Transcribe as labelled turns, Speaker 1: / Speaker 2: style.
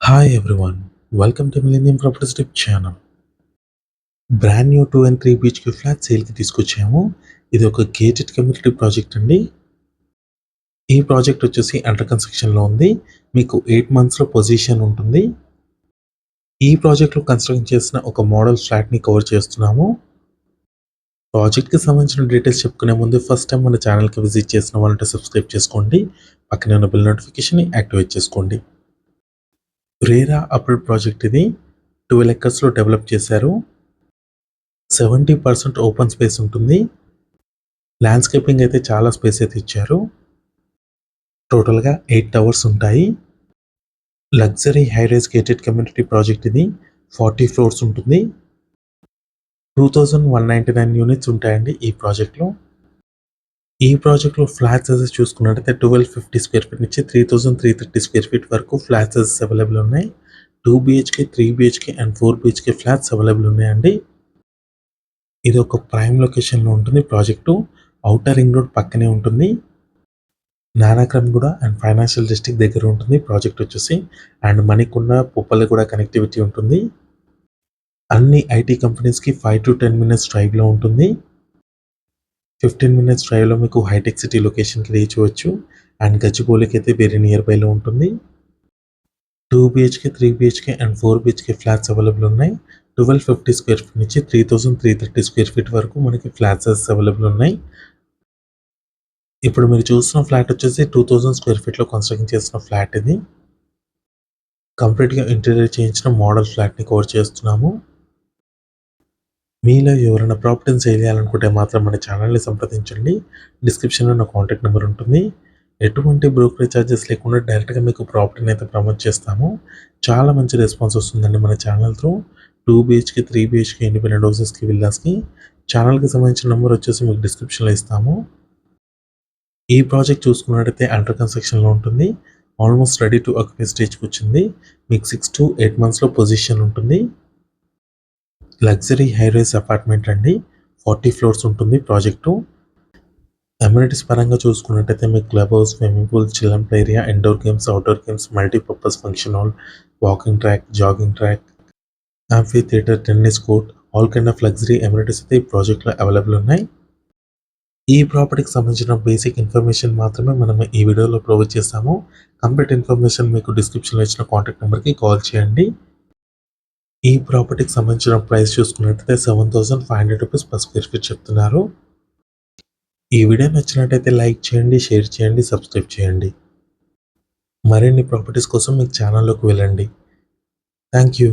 Speaker 1: Hi everyone, welcome to Millennium Properties Tip channel. Brand new 2 and 3 BHK flat సేల్కి తీసుకొచ్చాము. ఇది ఒక gated community project అండి. ఈ ప్రాజెక్ట్ వచ్చేసి అండర్ కన్స్ట్రక్షన్లో ఉంది. మీకు 8 మంత్స్లో పొజిషన్ ఉంటుంది. ఈ ప్రాజెక్ట్లో కన్స్ట్రక్షన్ చేసిన ఒక మోడల్ ఫ్లాట్ని కవర్ చేస్తున్నాము. ప్రాజెక్ట్కి సంబంధించిన డీటెయిల్స్ చెప్పుకునే ముందు ఫస్ట్ టైం మన ఛానల్కి విజిట్ చేసిన వాళ్ళంటే సబ్స్క్రైబ్ చేసుకోండి. పక్కనే ఉన్న బెల్ నోటిఫికేషన్ని యాక్టివేట్ చేసుకోండి. రేరా అప్రూవ్డ్ ప్రాజెక్ట్ ఇది 12 ఎకర్స్లో డెవలప్ చేశారు. 70% ఓపెన్ స్పేస్ ఉంటుంది. ల్యాండ్స్కేపింగ్ అయితే చాలా స్పేస్ అయితే ఇచ్చారు. టోటల్గా 8 టవర్స్ ఉంటాయి. Luxury high rise gated community project ఇది 40 ఫ్లోర్స్ ఉంటుంది. 2199 యూనిట్స్ ఉంటాయండి ఈ ప్రాజెక్ట్లో. ఈ ప్రాజెక్ట్లో ఫ్లాట్ సైజెస్ చూసుకున్నట్టయితే 1250 స్క్వేర్ ఫీట్ నుంచి 3330 స్క్వేర్ ఫీట్ వరకు ఫ్లాట్ సైజెస్ అవైలబుల్ ఉన్నాయి. 2 BHK, 3 BHK and 4 BHK flats available ఉన్నాయండి. ఇది ఒక ప్రైమ్ లొకేషన్లో ఉంటుంది ప్రాజెక్టు. ఔటర్ రింగ్ రోడ్ పక్కనే ఉంటుంది. నానాక్రమ్గూడ అండ్ ఫైనాన్షియల్ డిస్ట్రిక్ట్ దగ్గర ఉంటుంది ప్రాజెక్ట్ వచ్చేసి. అండ్ మణికొండ, పుప్పలగూడ కనెక్టివిటీ ఉంటుంది. అన్ని ఐటీ కంపెనీస్కి 5 to 10 మినిట్స్ డ్రైవ్లో ఉంటుంది. 15 మినిట్స్ డ్రైవ్లో మీకు హైటెక్ సిటీ లొకేషన్కి రీచ్ అవ్వచ్చు. అండ్ గచ్చిబౌలికి అయితే వెరీ నియర్ బైలో ఉంటుంది. 2 BHK, 3 BHK and 4 BHK flats available ఉన్నాయి. 1250 స్క్వేర్ ఫీట్ నుంచి 3330 స్క్వేర్ ఫీట్ వరకు మనకి ఫ్లాట్స్ అవైలబుల్ ఉన్నాయి. ఇప్పుడు మీరు చూస్తున్న ఫ్లాట్ వచ్చేసి 2000 స్క్వేర్ ఫీట్లో కన్స్ట్రక్షన్ చేసిన ఫ్లాట్ ఇది. కంప్లీట్గా ఇంటీరియర్ చేయించిన మోడల్ ఫ్లాట్ని కవర్ చేస్తున్నాము. మీలో ఎవరైనా ప్రాపర్టీని సేల్ చేయాలనుకుంటే మాత్రం మన ఛానల్ని సంప్రదించండి. డిస్క్రిప్షన్లో నా కాంటాక్ట్ నెంబర్ ఉంటుంది. ఎటువంటి బ్రోకరేజ్ ఛార్జెస్ లేకుండా డైరెక్ట్గా మీకు ప్రాపర్టీని అయితే ప్రమోట్ చేస్తాము. చాలా మంచి రెస్పాన్స్ వస్తుందండి మన channel through. 2 BHK, 3 BHK independent హౌసెస్కి, విల్లాస్కి. ఛానల్కి సంబంధించిన నెంబర్ వచ్చేసి మీకు డిస్క్రిప్షన్లో ఇస్తాము. ఈ ప్రాజెక్ట్ చూసుకున్నట్టయితే అండర్ కన్స్ట్రక్షన్లో ఉంటుంది. ఆల్మోస్ట్ రెడీ టు ఆక్యుపై స్టేజ్కి వచ్చింది. మీకు 6 to 8 మంత్స్లో పొజిషన్ ఉంటుంది. లగ్జరీ హై రైజ్ అపార్ట్మెంట్ అండి. 40 ఫ్లోర్స్ ఉంటుంది ప్రాజెక్టు. అమ్యూనిటీస్ పరంగా చూసుకున్నట్టయితే మీకు club house, swimming pool, children play area, indoor games, outdoor games, multipurpose function hall, walking track, jogging track, amphitheatre, tennis court, all kind of luxury amenities అయితే ఈ ప్రాజెక్ట్లో available ఉన్నాయి. ఈ ప్రాపర్టీకి సంబంధించిన బేసిక్ ఇన్ఫర్మేషన్ మాత్రమే మనం ఈ వీడియోలో ప్రొవైడ్ చేస్తాము. కంప్లీట్ ఇన్ఫర్మేషన్ మీకు డిస్క్రిప్షన్లో ఇచ్చిన కాంటాక్ట్ నెంబర్కి కాల్ చేయండి. ఈ ప్రాపర్టీకి సంబంధించిన ప్రైస్ చూసుకున్నట్టయితే 7500 రూపీస్ పర్ స్క్వేర్ ఫీట్ చెప్తున్నారు. ఈ వీడియో నచ్చినట్టయితే లైక్ చేయండి, షేర్ చేయండి, సబ్స్క్రైబ్ చేయండి. మరిన్ని ప్రాపర్టీస్ కోసం మీకు ఛానల్లోకి వెళ్ళండి. Thank you.